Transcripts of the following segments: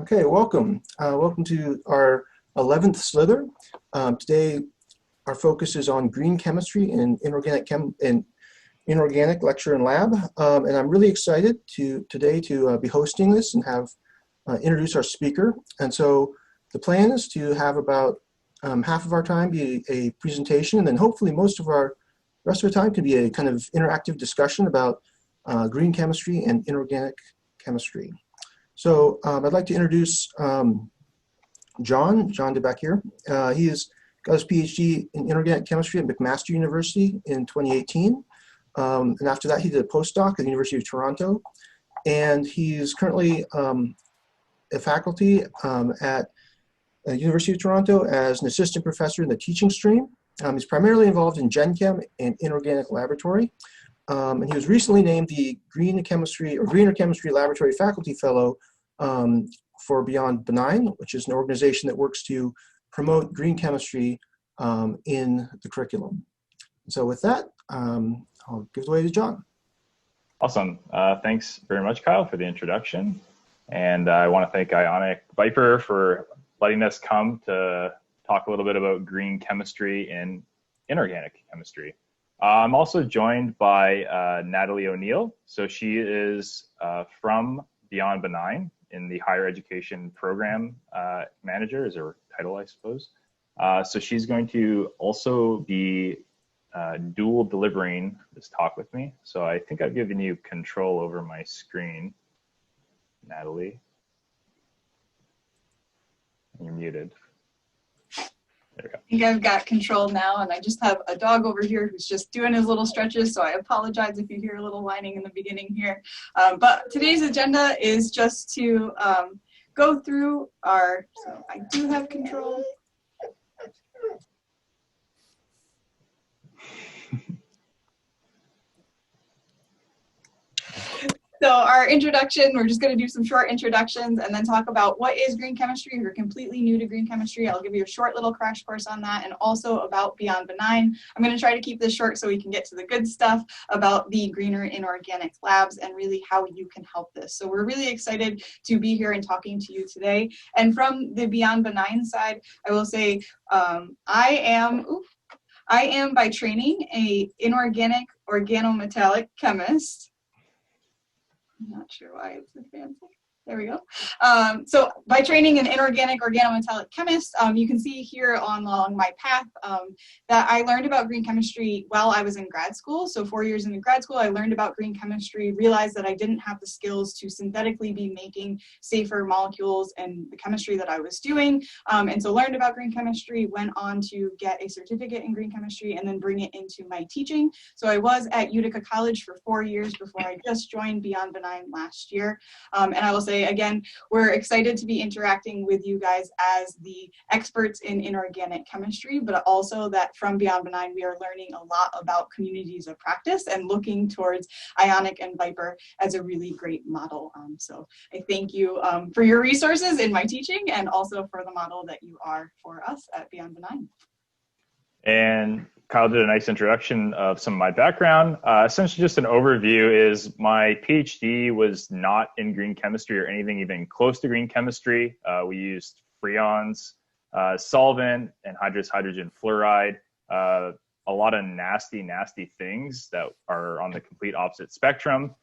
Okay, welcome. Welcome to our 11th SLiTHEr. Today, our focus is on green chemistry and inorganic lecture and lab. And I'm really excited today to be hosting this and have introduce our speaker. And so the plan is to have about half of our time be a presentation, and then hopefully most of our rest of the time can be a kind of interactive discussion about green chemistry and inorganic chemistry. So I'd like to introduce John de Backere. He has got his PhD in inorganic chemistry at McMaster University in 2018. And after that, he did a postdoc at the University of Toronto. And he's currently a faculty at the University of Toronto as an assistant professor in the teaching stream. He's primarily involved in Gen Chem and inorganic laboratory. And he was recently named the Greener Chemistry Laboratory Faculty Fellow for Beyond Benign, which is an organization that works to promote green chemistry in the curriculum. So with that, I'll give it away to John. Awesome. Thanks very much, Kyle, for the introduction. And I want to thank Ionic Viper for letting us come to talk a little bit about green chemistry and inorganic chemistry. I'm also joined by Natalie O'Neil. So she is from Beyond Benign in the higher education program manager is her title, I suppose. So she's going to also be dual delivering this talk with me. So I think I've given you control over my screen, Natalie. You're muted. There we go. I think I've got control now, and I just have a dog over here who's just doing his little stretches, so I apologize if you hear a little whining in the beginning here. But today's agenda is just to go through our, so I do have control. So our introduction, we're just going to do some short introductions and then talk about what is green chemistry. If you're completely new to green chemistry, I'll give you a short little crash course on that, and also about Beyond Benign. I'm going to try to keep this short so we can get to the good stuff about the greener inorganic labs and really how you can help this. So we're really excited to be here and talking to you today. And from the Beyond Benign side, I will say I am by training an inorganic organometallic chemist. I'm not sure why it's so fancy. There we go. So by training an inorganic organometallic chemist, you can see here along my path that I learned about green chemistry while I was in grad school. So 4 years into grad school, I learned about green chemistry, realized that I didn't have the skills to synthetically be making safer molecules and the chemistry that I was doing. And so learned about green chemistry, went on to get a certificate in green chemistry and then bring it into my teaching. So I was at Utica College for 4 years before I just joined Beyond Benign last year. And I will say, again, we're excited to be interacting with you guys as the experts in inorganic chemistry, but also that from Beyond Benign, we are learning a lot about communities of practice and looking towards Ionic and Viper as a really great model. So I thank you for your resources in my teaching and also for the model that you are for us at Beyond Benign. And Kyle did a nice introduction of some of my background. Essentially just an overview is my PhD was not in green chemistry or anything even close to green chemistry. We used freons, solvent, anhydrous hydrogen fluoride, a lot of nasty things that are on the complete opposite spectrum.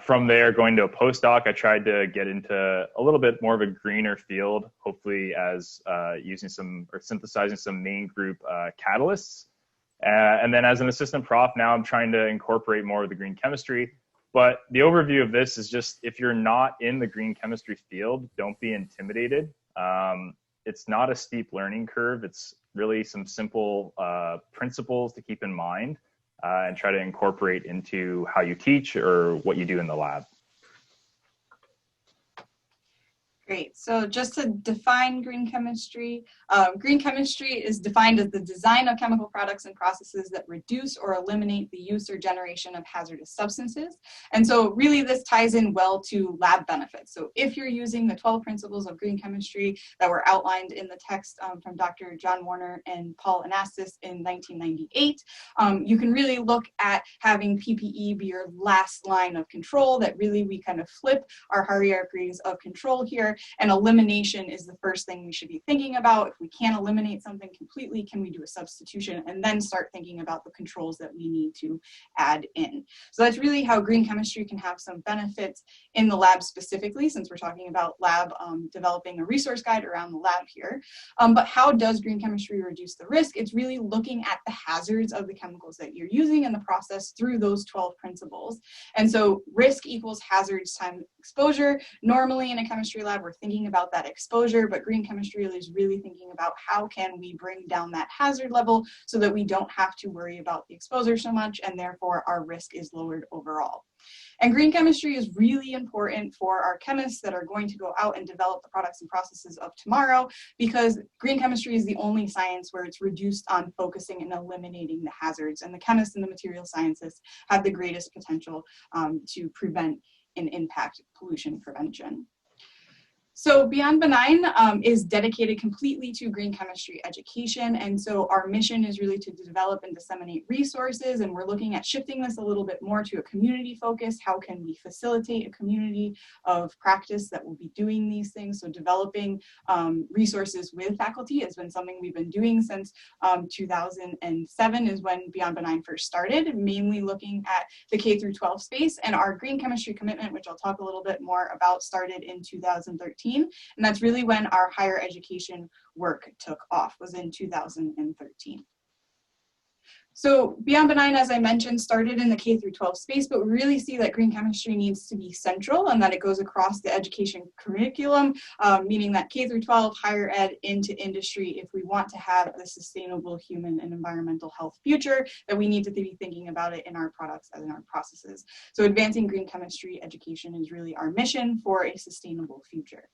From there, going to a postdoc, I tried to get into a little bit more of a greener field, hopefully as using some or synthesizing some main group catalysts. And then as an assistant prof, now I'm trying to incorporate more of the green chemistry. But the overview of this is just, if you're not in the green chemistry field, don't be intimidated. It's not a steep learning curve. It's really some simple principles to keep in mind. And try to incorporate into how you teach or what you do in the lab. Great. So just to define green chemistry is defined as the design of chemical products and processes that reduce or eliminate the use or generation of hazardous substances. And so really this ties in well to lab benefits. So if you're using the 12 principles of green chemistry that were outlined in the text from Dr. John Warner and Paul Anastas in 1998, you can really look at having PPE be your last line of control, that really we kind of flip our hierarchies of control here and elimination is the first thing we should be thinking about. If we can't eliminate something completely, can we do a substitution and then start thinking about the controls that we need to add in? So that's really how green chemistry can have some benefits in the lab specifically, since we're talking about lab developing a resource guide around the lab here. But how does green chemistry reduce the risk? It's really looking at the hazards of the chemicals that you're using in the process through those 12 principles. And so risk equals hazards times exposure. Normally in a chemistry lab, we're thinking about that exposure, but green chemistry is really thinking about how can we bring down that hazard level so that we don't have to worry about the exposure so much, and therefore our risk is lowered overall. And green chemistry is really important for our chemists that are going to go out and develop the products and processes of tomorrow, because green chemistry is the only science where it's reduced on focusing and eliminating the hazards. And the chemists and the material scientists have the greatest potential to prevent and impact pollution prevention. So Beyond Benign is dedicated completely to green chemistry education. And so our mission is really to develop and disseminate resources. And we're looking at shifting this a little bit more to a community focus. How can we facilitate a community of practice that will be doing these things? So developing resources with faculty has been something we've been doing since 2007 is when Beyond Benign first started, mainly looking at the K through 12 space. And our green chemistry commitment, which I'll talk a little bit more about, started in 2013. And that's really when our higher education work took off, was in 2013. So Beyond Benign, as I mentioned, started in the K through 12 space, but we really see that green chemistry needs to be central and that it goes across the education curriculum, meaning that K through 12, higher ed, into industry. If we want to have a sustainable human and environmental health future, that we need to be thinking about it in our products and in our processes. So advancing green chemistry education is really our mission for a sustainable future.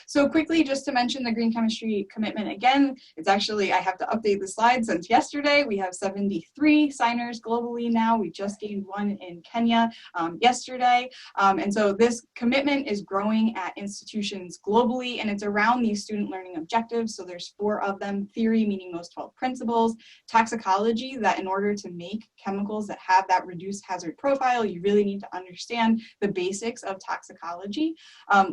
So quickly, just to mention the green chemistry commitment again, it's actually, I have to update the slide since yesterday. We have 73 signers globally now. We just gained one in Kenya yesterday. And so this commitment is growing at institutions globally, and it's around these student learning objectives. So there's 4 of them: theory, meaning those 12 principles; toxicology, that in order to make chemicals that have that reduced hazard profile, you really need to understand the basics of toxicology;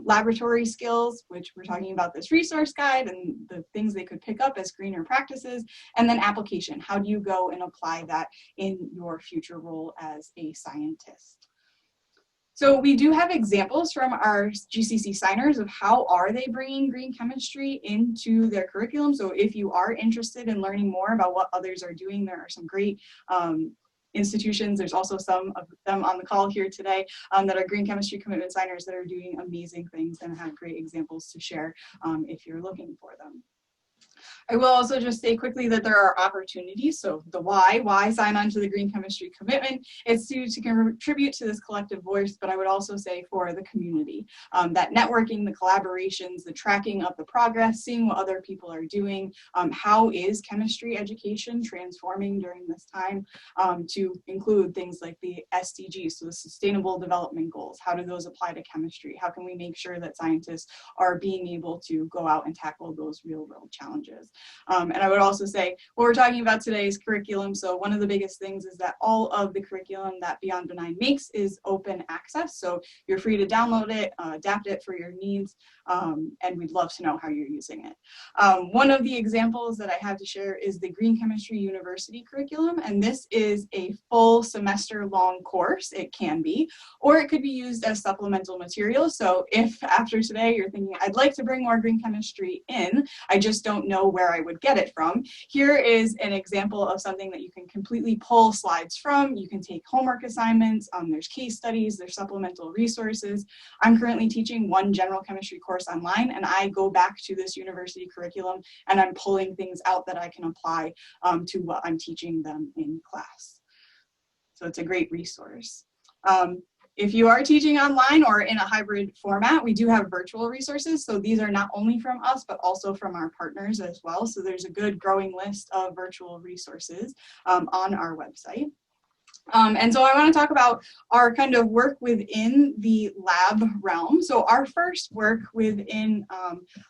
laboratory skills, which we're talking about this resource guide and the things they could pick up as greener practices; and then application. How do you go and apply that in your future role as a scientist? So we do have examples from our GCC signers of how are they bringing green chemistry into their curriculum. So if you are interested in learning more about what others are doing, there are some great institutions. There's also some of them on the call here today that are green chemistry commitment signers that are doing amazing things and have great examples to share if you're looking for them. I will also just say quickly that there are opportunities. So the why sign on to the green chemistry commitment, is to contribute to this collective voice, but I would also say for the community, that networking, the collaborations, the tracking of the progress, seeing what other people are doing, how is chemistry education transforming during this time, to include things like the SDGs, so the Sustainable Development Goals. How do those apply to chemistry? How can we make sure that scientists are being able to go out and tackle those real world challenges? And I would also say what we're talking about today is curriculum. So one of the biggest things is that all of the curriculum that Beyond Benign makes is open access. So you're free to download it, adapt it for your needs, and we'd love to know how you're using it. One of the examples that I have to share is the Green Chemistry University curriculum, and this is a full semester long course. It can be, or it could be used as supplemental material. So if after today you're thinking, I'd like to bring more green chemistry in, I just don't know where I would get it from, here is an example of something that you can completely pull slides from. You can take homework assignments, there's case studies, there's supplemental resources. I'm currently teaching one general chemistry course online, and I go back to this university curriculum and I'm pulling things out that I can apply to what I'm teaching them in class. So it's a great resource. If you are teaching online or in a hybrid format, we do have virtual resources. So these are not only from us, but also from our partners as well. So there's a good growing list of virtual resources on our website. And so I want to talk about our kind of work within the lab realm. So our first work within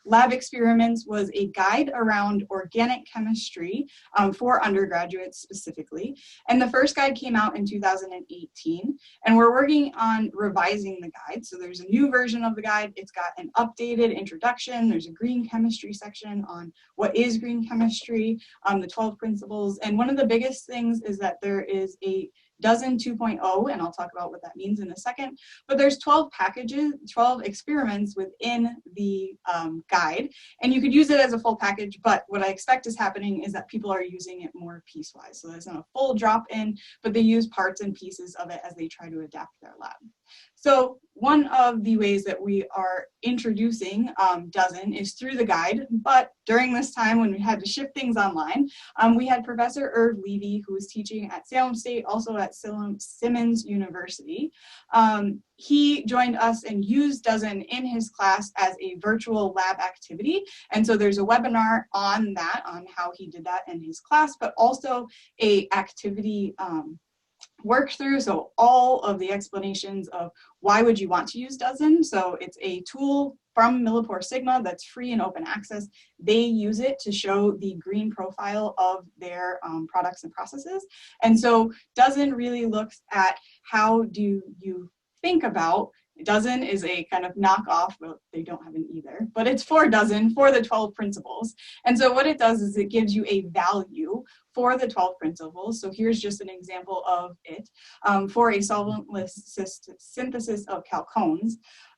lab experiments was a guide around organic chemistry for undergraduates specifically. And the first guide came out in 2018, and we're working on revising the guide. So there's a new version of the guide. It's got an updated introduction. There's a green chemistry section on what is green chemistry, the 12 principles. And one of the biggest things is that there is a Dozen 2.0, and I'll talk about what that means in a second, but there's 12 packages, 12 experiments within the guide, and you could use it as a full package, but what I expect is happening is that people are using it more piecewise. So there's not a full drop in, but they use parts and pieces of it as they try to adapt their lab. So one of the ways that we are introducing Dozen is through the guide, but during this time when we had to shift things online, we had Professor Irv Levy, who was teaching at Salem State, also at Simmons University. He joined us and used Dozen in his class as a virtual lab activity. And so there's a webinar on that, on how he did that in his class, but also a activity worked through, so all of the explanations of why would you want to use Dozen. So it's a tool from Sigma that's free and open access. They use it to show the green profile of their products and processes. And so Dozen really looks at how do you think about, Dozen is a kind of knockoff, well, they don't have an either, but it's for Dozen, for the 12 principles. And so what it does is it gives you a value for the 12 principles. So here's just an example of it for a solventless synthesis of chalcones.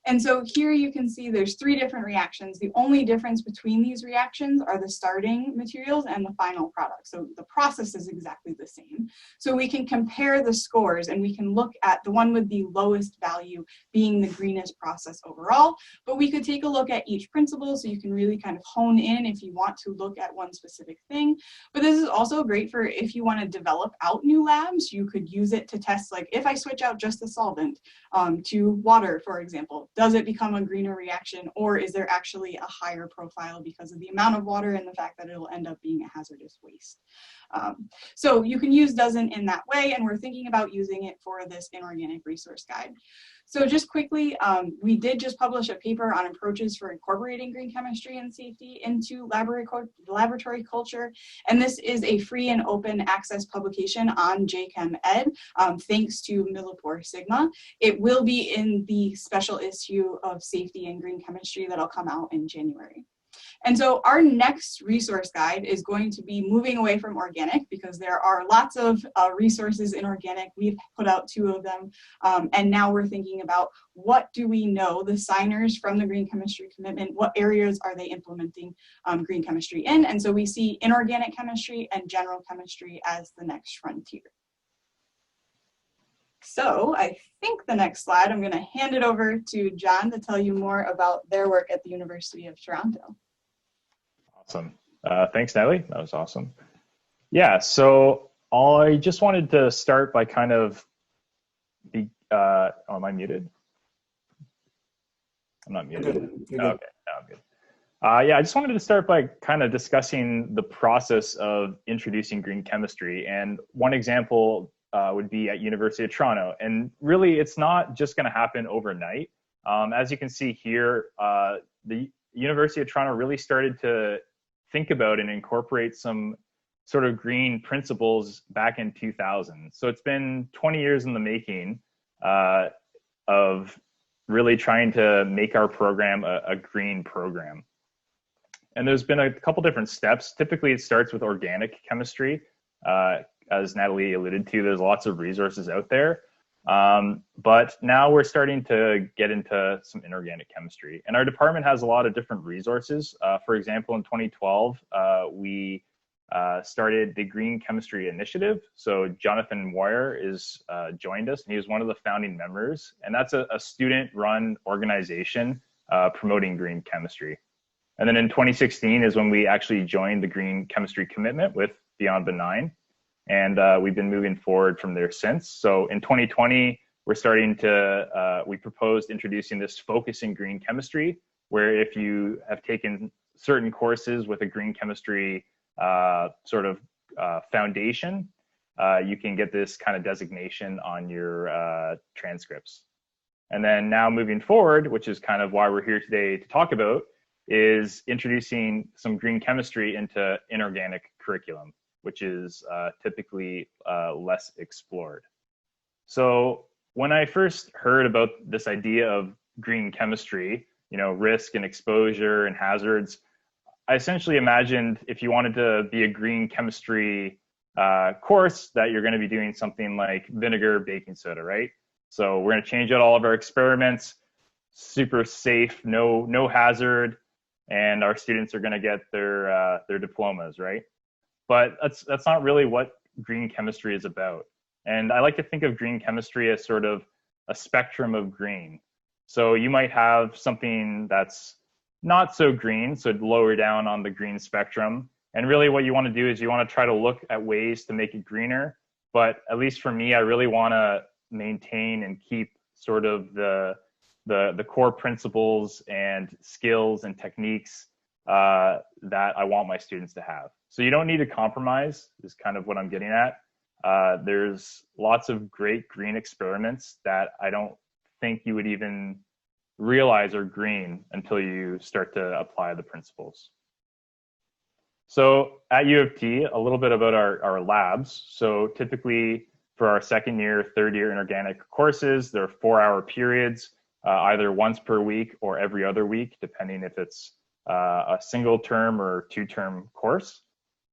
And so here you can see there's 3 different reactions. The only difference between these reactions are the starting materials and the final product. So the process is exactly the same. So we can compare the scores and we can look at the one with the lowest value being the greenest process overall. But we could take a look at each principle so you can really kind of hone in if you want to look at one specific thing. But this is also great for if you want to develop out new labs. You could use it to test, like if I switch out just the solvent to water, for example, does it become a greener reaction, or is there actually a higher profile because of the amount of water and the fact that it'll end up being a hazardous waste? So you can use Dozen in that way, and we're thinking about using it for this inorganic resource guide. So just quickly, we did just publish a paper on approaches for incorporating green chemistry and safety into laboratory culture. And this is a free and open access publication on JChem Ed, thanks to Sigma. It will be in the special issue of safety and green chemistry that'll come out in January. And so our next resource guide is going to be moving away from organic because there are lots of resources in organic. We've put out 2 of them. And now we're thinking about what do we know, the signers from the green chemistry commitment, what areas are they implementing green chemistry in? And so we see inorganic chemistry and general chemistry as the next frontier. So I think the next slide, I'm going to hand it over to John to tell you more about their work at the University of Toronto. Awesome. Thanks, Natalie. That was awesome. Yeah, so I just wanted to start by kind of am I muted? I'm not muted. You're good. Okay, now I'm good. Yeah, I just wanted to start by kind of discussing the process of introducing green chemistry. And one example would be at University of Toronto. And really, it's not just going to happen overnight. As you can see here, the University of Toronto really started to think about and incorporate some sort of green principles back in 2000. So it's been 20 years in the making of really trying to make our program a green program. And there's been a couple different steps. Typically, it starts with organic chemistry. As Natalie alluded to, there's lots of resources out there. But now we're starting to get into some inorganic chemistry. And our department has a lot of different resources. For example, in 2012, we started the Green Chemistry Initiative. So Jonathan Moyer joined us, and he was one of the founding members. And that's a student-run organization promoting green chemistry. And then in 2016 is when we actually joined the Green Chemistry Commitment with Beyond Benign. And we've been moving forward from there since. So in 2020, we proposed introducing this focus in green chemistry, where if you have taken certain courses with a green chemistry foundation, you can get this kind of designation on your transcripts. And then now moving forward, which is kind of why we're here today to talk about, is introducing some green chemistry into inorganic curriculum, which is typically less explored. So when I first heard about this idea of green chemistry, you know, risk and exposure and hazards, I essentially imagined if you wanted to be a green chemistry course that you're going to be doing something like vinegar, baking soda, right? So we're going to change out all of our experiments, super safe, no hazard, and our students are going to get their diplomas, right? But that's not really what green chemistry is about. And I like to think of green chemistry as sort of a spectrum of green. So you might have something that's not so green, so lower down on the green spectrum. And really what you want to do is you want to try to look at ways to make it greener. But at least for me, I really want to maintain and keep sort of the core principles and skills and techniques that I want my students to have. So you don't need to compromise is kind of what I'm getting at. There's lots of great green experiments that I don't think you would even realize are green until you start to apply the principles. So at U of T, a little bit about our labs. So typically for our second year, third year inorganic courses, there are 4-hour periods, either once per week or every other week, depending if it's a single term or 2-term course.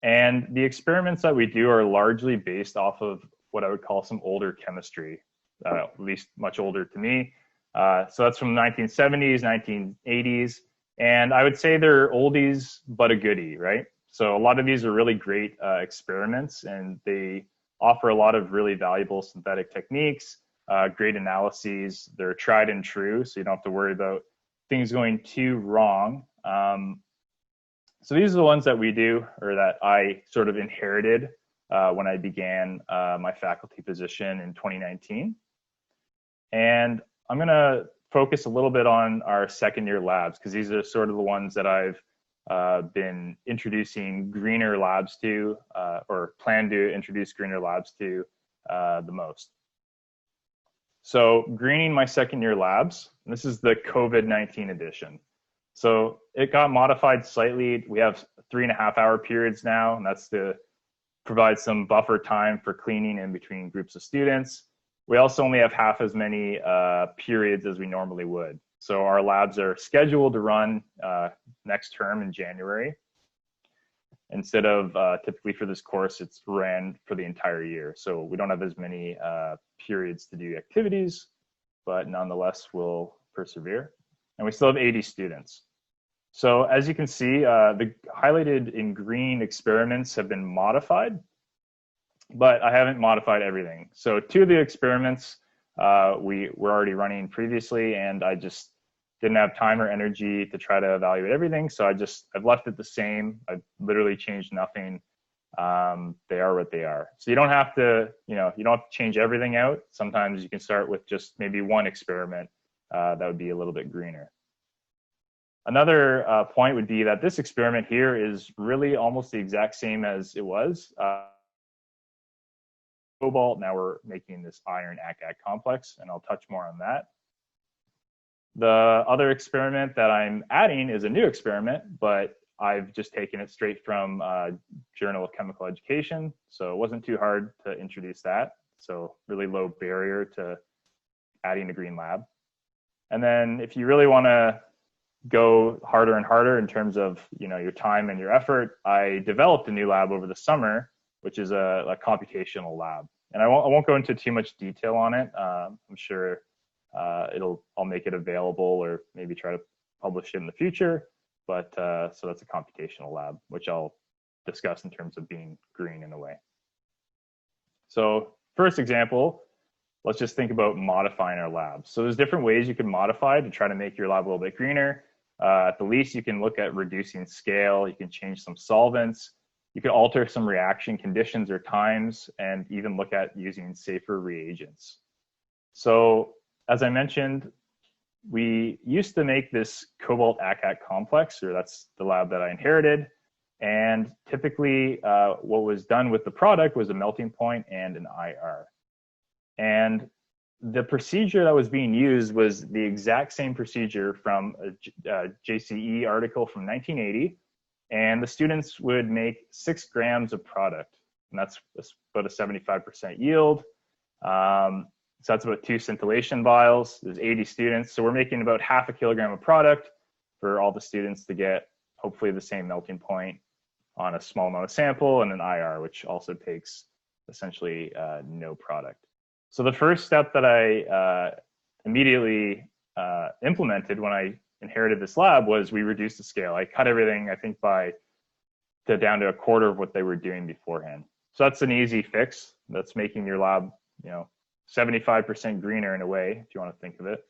And the experiments that we do are largely based off of what I would call some older chemistry, at least much older to me. So that's from the 1970s, 1980s. And I would say they're oldies, but a goodie, right? So a lot of these are really great experiments, and they offer a lot of really valuable synthetic techniques, great analyses. They're tried and true, so you don't have to worry about things going too wrong. So these are the ones that we do, or that I sort of inherited when I began my faculty position in 2019. And I'm going to focus a little bit on our second year labs, because these are sort of the ones that I've been introducing greener labs to, or plan to introduce greener labs to the most. So greening my second year labs, and this is the COVID-19 edition. So it got modified slightly. We have 3.5-hour periods now, and that's to provide some buffer time for cleaning in between groups of students. We also only have half as many periods as we normally would. So our labs are scheduled to run next term in January. Instead of typically for this course, it's ran for the entire year. So we don't have as many periods to do activities, but nonetheless, we'll persevere. And we still have 80 students. So as you can see, the highlighted in green experiments have been modified, but I haven't modified everything. So 2 of the experiments we were already running previously, and I just didn't have time or energy to try to evaluate everything. So I've left it the same. I've literally changed nothing. They are what they are. So you don't have to, you don't have to change everything out. Sometimes you can start with just maybe one experiment that would be a little bit greener. Another point would be that this experiment here is really almost the exact same as it was. Cobalt, now we're making this iron ACAC complex, and I'll touch more on that. The other experiment that I'm adding is a new experiment, but I've just taken it straight from Journal of Chemical Education, so it wasn't too hard to introduce that. So really low barrier to adding a green lab. And then if you really want to go harder and harder in terms of your time and your effort, I developed a new lab over the summer, which is a computational lab. And I won't go into too much detail on it. I'm sure I'll make it available, or maybe try to publish it in the future. But so that's a computational lab, which I'll discuss in terms of being green in a way. So first example, let's just think about modifying our labs. So there's different ways you can modify to try to make your lab a little bit greener. At the least, you can look at reducing scale. You can change some solvents. You can alter some reaction conditions or times, and even look at using safer reagents. So as I mentioned, we used to make this cobalt ACAC complex, or that's the lab that I inherited. And typically what was done with the product was a melting point and an IR. And the procedure that was being used was the exact same procedure from a JCE article from 1980. And the students would make 6 grams of product. And that's about a 75% yield. So that's about 2 scintillation vials. There's 80 students. So we're making about half a kilogram of product for all the students to get hopefully the same melting point on a small amount of sample, and an IR, which also takes essentially no product. So the first step that I immediately implemented when I inherited this lab was we reduced the scale. I cut everything, I think, down to a quarter of what they were doing beforehand. So that's an easy fix. That's making your lab, 75% greener in a way, if you want to think of it.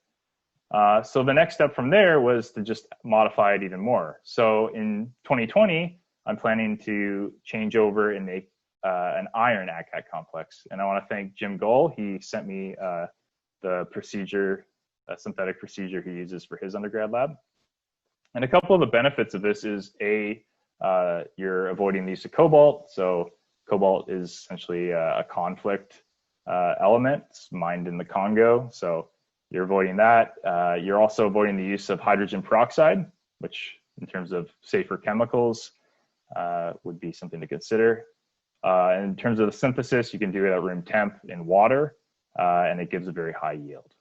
So the next step from there was to just modify it even more. So in 2020, I'm planning to change over and make an iron ACAT complex. And I want to thank Jim Gull. He sent me the procedure, a synthetic procedure he uses for his undergrad lab. And a couple of the benefits of this is you're avoiding the use of cobalt. So cobalt is essentially a conflict element. It's mined in the Congo. So you're avoiding that. You're also avoiding the use of hydrogen peroxide, which in terms of safer chemicals would be something to consider. In terms of the synthesis, you can do it at room temp in water, and it gives a very high yield.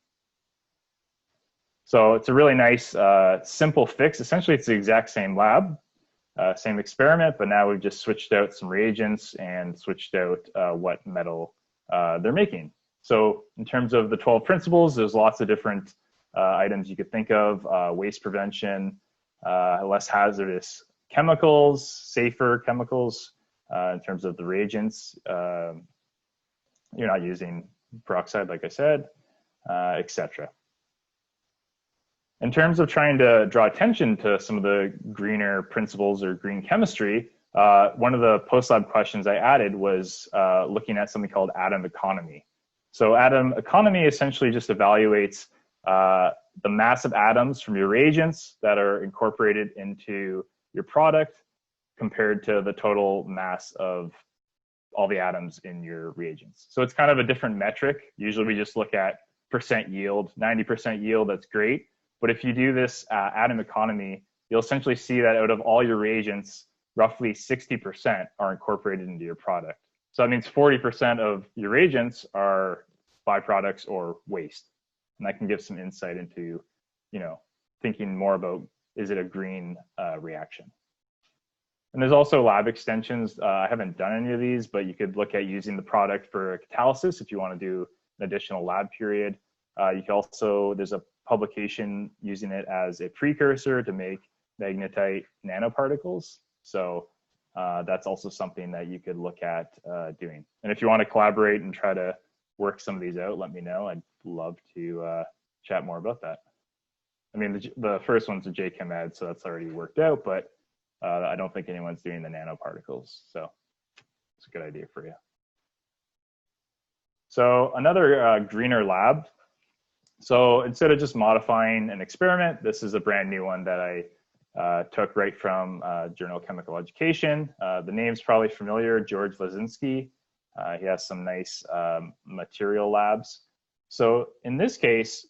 So it's a really nice, simple fix. Essentially, it's the exact same lab, same experiment, but now we've just switched out some reagents and switched out what metal they're making. So in terms of the 12 principles, there's lots of different items you could think of: waste prevention, less hazardous chemicals, safer chemicals. In terms of the reagents, you're not using peroxide, like I said, etc. In terms of trying to draw attention to some of the greener principles or green chemistry, one of the post-lab questions I added was looking at something called atom economy. So atom economy essentially just evaluates the mass of atoms from your reagents that are incorporated into your product compared to the total mass of all the atoms in your reagents. So it's kind of a different metric. Usually we just look at percent yield, 90% yield, that's great. But if you do this atom economy, you'll essentially see that out of all your reagents, roughly 60% are incorporated into your product. So that means 40% of your reagents are byproducts or waste. And that can give some insight into, thinking more about, is it a green reaction? And there's also lab extensions. I haven't done any of these, but you could look at using the product for catalysis if you want to do an additional lab period. You can also, there's a publication using it as a precursor to make magnetite nanoparticles. So that's also something that you could look at doing. And if you want to collaborate and try to work some of these out, let me know. I'd love to chat more about that. I mean, the first one's a JChem ed, so that's already worked out, but I don't think anyone's doing the nanoparticles. So it's a good idea for you. So another greener lab. So instead of just modifying an experiment, this is a brand new one that I took right from Journal of Chemical Education. The name's probably familiar, George Lazinski. He has some nice material labs. So in this case,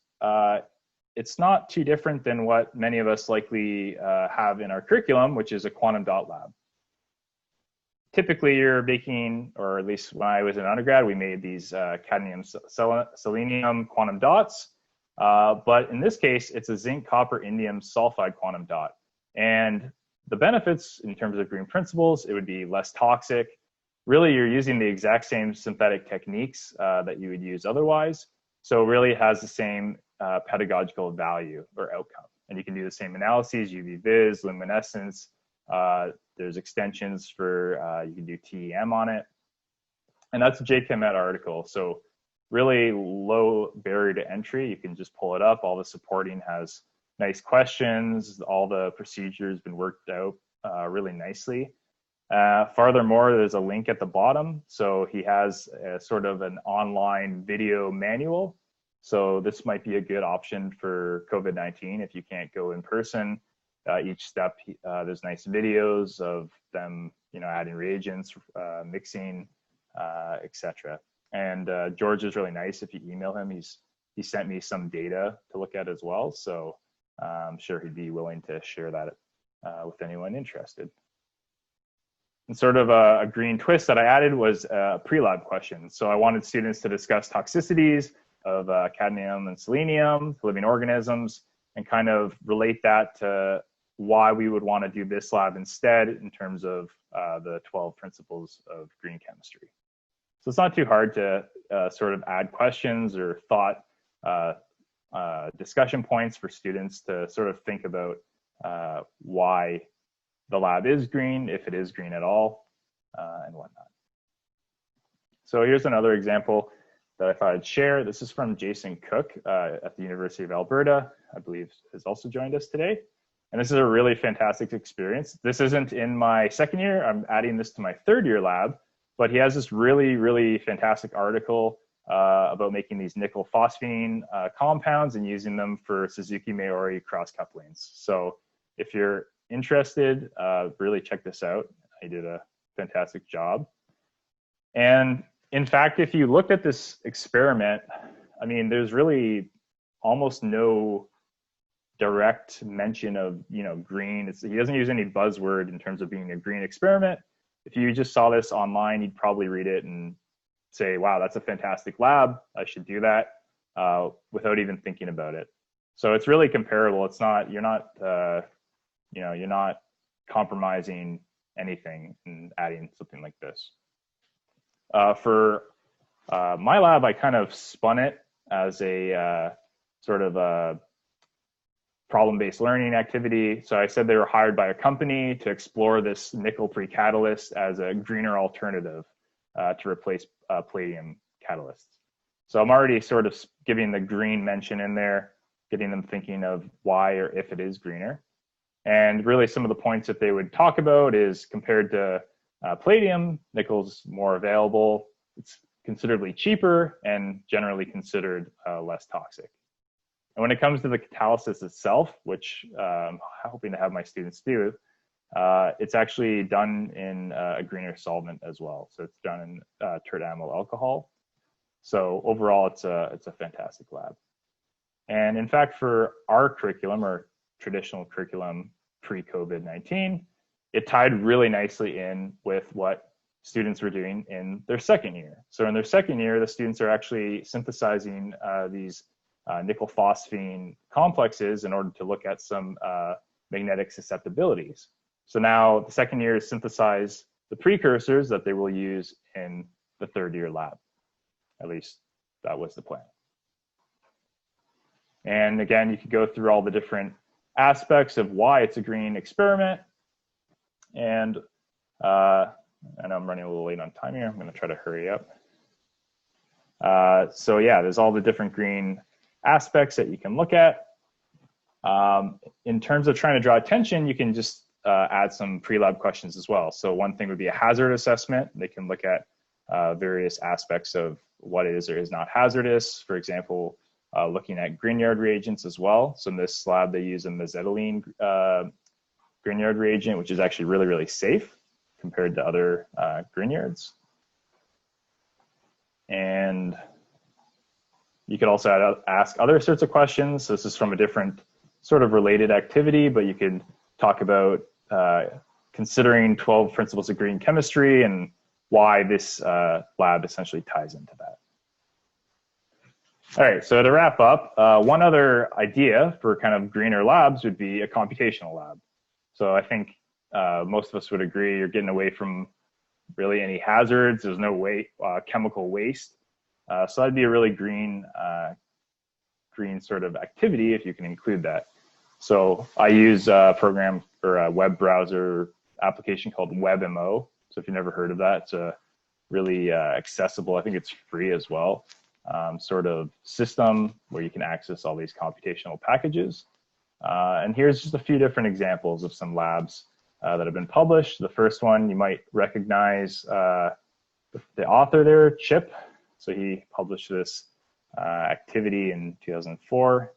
it's not too different than what many of us likely have in our curriculum, which is a quantum dot lab. Typically you're making, or at least when I was an undergrad, we made these cadmium selenium quantum dots. But in this case, it's a zinc copper indium sulfide quantum dot. And the benefits in terms of green principles, it would be less toxic. Really, you're using the exact same synthetic techniques that you would use otherwise. So it really has the same pedagogical value or outcome. And you can do the same analyses, UV vis, luminescence. There's extensions for, you can do TEM on it. And that's a JChem ed article. So really low barrier to entry. You can just pull it up. All the supporting has nice questions. All the procedure has been worked out really nicely. Furthermore, there's a link at the bottom. So he has a sort of an online video manual. So this might be a good option for COVID-19 if you can't go in person. each step. There's nice videos of them, adding reagents, mixing, etc. And George is really nice. If you email him, he sent me some data to look at as well. So I'm sure he'd be willing to share that with anyone interested. And sort of a green twist that I added was a pre-lab question. So I wanted students to discuss toxicities of cadmium and selenium to living organisms and kind of relate that to why we would want to do this lab instead in terms of the 12 principles of green chemistry. So it's not too hard to sort of add questions or thought discussion points for students to sort of think about why the lab is green, if it is green at all, and whatnot. So here's another example that I thought I'd share. This is from Jason Cook at the University of Alberta, I believe has also joined us today. And this is a really fantastic experience. This isn't in my second year. I'm adding this to my third year lab, but he has this really, really fantastic article about making these nickel phosphine compounds and using them for Suzuki-Maori cross couplings. So if you're interested, really check this out. He did a fantastic job. And in fact, if you looked at this experiment, I mean, there's really almost no direct mention of, green. He doesn't use any buzzword in terms of being a green experiment. If you just saw this online, you'd probably read it and say, wow, that's a fantastic lab. I should do that without even thinking about it. So it's really comparable. It's not, you're not compromising anything in adding something like this. For my lab, I kind of spun it as a sort of a problem-based learning activity. So I said they were hired by a company to explore this nickel pre-catalyst as a greener alternative to replace palladium catalysts. So I'm already sort of giving the green mention in there, getting them thinking of why or if it is greener. And really some of the points that they would talk about is compared to palladium, nickel's more available, it's considerably cheaper and generally considered less toxic. And when it comes to the catalysis itself, which I'm hoping to have my students do, it's actually done in a greener solvent as well. So it's done in tert-amyl alcohol. So overall, it's a fantastic lab. And in fact, for our curriculum or traditional curriculum pre-COVID-19, it tied really nicely in with what students were doing in their second year. So in their second year, the students are actually synthesizing these nickel phosphine complexes in order to look at some magnetic susceptibilities. So now the second year is synthesize the precursors that they will use in the third year lab. At least that was the plan. And again, you could go through all the different aspects of why it's a green experiment. And I know I'm running a little late on time here. I'm going to try to hurry up. So yeah, there's all the different green aspects that you can look at. In terms of trying to draw attention, you can just add some pre-lab questions as well. So one thing would be a hazard assessment. They can look at various aspects of what is or is not hazardous. For example, looking at Grignard reagents as well. So in this lab, they use a mesetylene Grignard reagent, which is actually really, really safe compared to other Grignards. And you could also ask other sorts of questions. This is from a different sort of related activity, but you could talk about considering 12 principles of green chemistry and why this lab essentially ties into that. All right, so to wrap up, one other idea for kind of greener labs would be a computational lab. So I think most of us would agree you're getting away from really any hazards. There's no chemical waste. So that'd be a really green sort of activity if you can include that. So I use a program or a web browser application called WebMO. So if you've never heard of that, it's a really accessible, I think it's free as well, sort of system where you can access all these computational packages. And here's just a few different examples of some labs that have been published. The first one, you might recognize the author there, Chip. So he published this activity in 2004.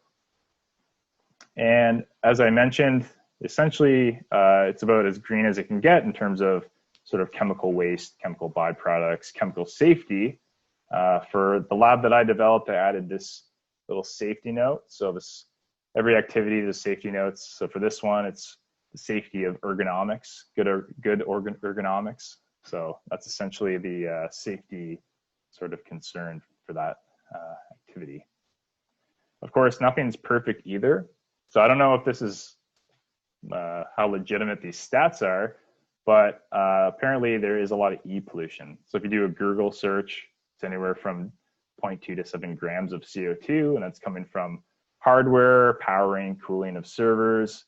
And as I mentioned, essentially, it's about as green as it can get in terms of sort of chemical waste, chemical byproducts, chemical safety. For the lab that I developed, I added this little safety note. So this, every activity, there's safety notes. So for this one, it's the safety of ergonomics, good ergonomics. So that's essentially the safety sort of concern for that activity. Of course, nothing's perfect either. So I don't know if this is how legitimate these stats are, but apparently there is a lot of e-pollution. So if you do a Google search, it's anywhere from 0.2 to 7 grams of CO2, and that's coming from hardware, powering, cooling of servers.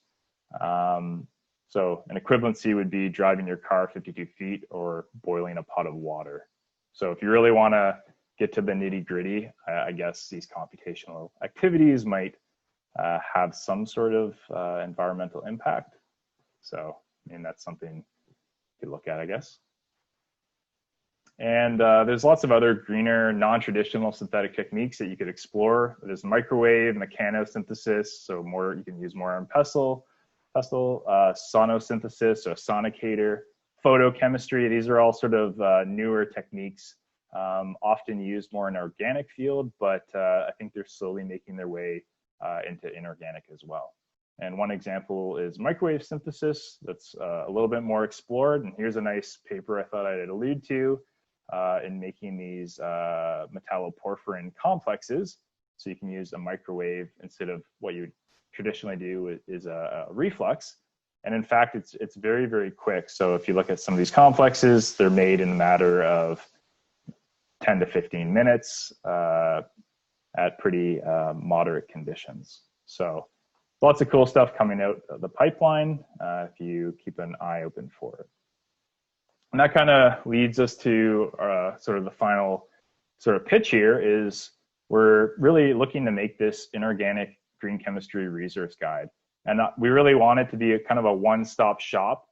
So an equivalency would be driving your car 52 feet or boiling a pot of water. So if you really want to get to the nitty gritty, I guess these computational activities might have some sort of environmental impact. So, I mean, that's something you could look at, I guess. And there's lots of other greener, non-traditional synthetic techniques that you could explore. There's microwave, mechanosynthesis, so more you can use more on pestle, sonosynthesis, or sonicator, photochemistry. These are all sort of newer techniques, often used more in the organic field, but I think they're slowly making their way into inorganic as well. And one example is microwave synthesis that's a little bit more explored. And here's a nice paper I thought I'd allude to in making these metalloporphyrin complexes. So you can use a microwave instead of what you would traditionally do is a reflux. And in fact, it's very, very quick. So if you look at some of these complexes, they're made in a matter of 10 to 15 minutes at pretty moderate conditions. So lots of cool stuff coming out of the pipeline if you keep an eye open for it. And that kind of leads us to sort of the final sort of pitch here is we're really looking to make this inorganic green chemistry resource guide. And we really want it to be a kind of a one-stop shop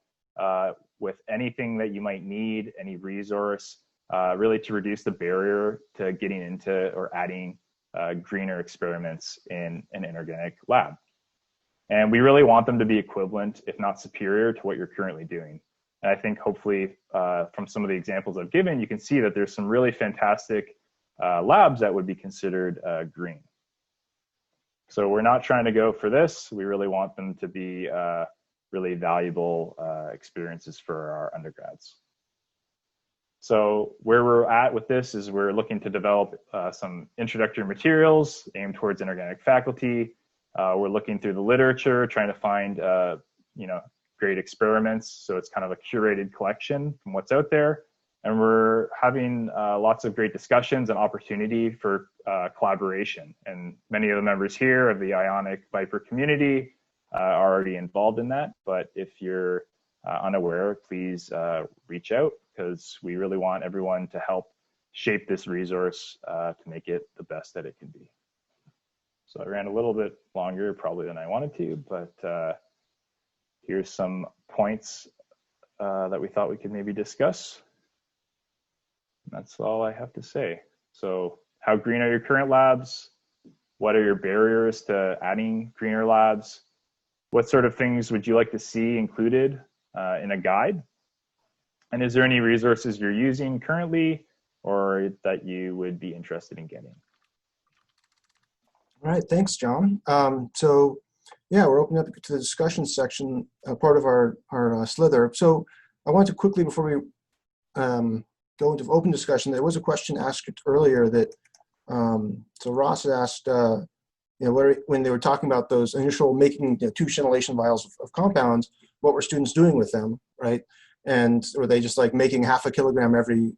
with anything that you might need, any resource, really to reduce the barrier to getting into or adding greener experiments in an inorganic lab. And we really want them to be equivalent, if not superior, to what you're currently doing. And I think hopefully from some of the examples I've given, you can see that there's some really fantastic labs that would be considered green. So we're not trying to go for this. We really want them to be really valuable experiences for our undergrads. So where we're at with this is we're looking to develop some introductory materials aimed towards inorganic faculty. We're looking through the literature, trying to find great experiments. So it's kind of a curated collection from what's out there. And we're having lots of great discussions and opportunity for collaboration. And many of the members here of the Ionic Viper community are already involved in that. But if you're unaware, please reach out, because we really want everyone to help shape this resource to make it the best that it can be. So I ran a little bit longer probably than I wanted to, but here's some points that we thought we could maybe discuss. That's all I have to say. So how green are your current labs? What are your barriers to adding greener labs? What sort of things would you like to see included in a guide? And is there any resources you're using currently or that you would be interested in getting? All right, thanks, John. So yeah, we're opening up to the discussion section, part of our SLiTHER. So I want to quickly, before we go into open discussion, there was a question asked earlier that, so Ross had asked, when they were talking about those initial making 2 chenillation vials of compounds, what were students doing with them, right? And were they just like making half a kilogram every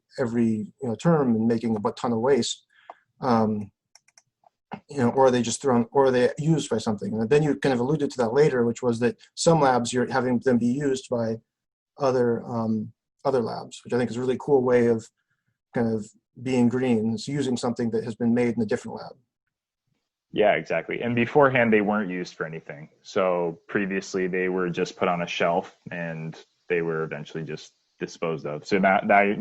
term and making a ton of waste? Or are they just thrown, or are they used by something? And then you kind of alluded to that later, which was that some labs you're having them be used by other labs, which I think is a really cool way of kind of being green. It's using something that has been made in a different lab. Yeah, exactly. And beforehand, they weren't used for anything. So previously, they were just put on a shelf and they were eventually just disposed of. So now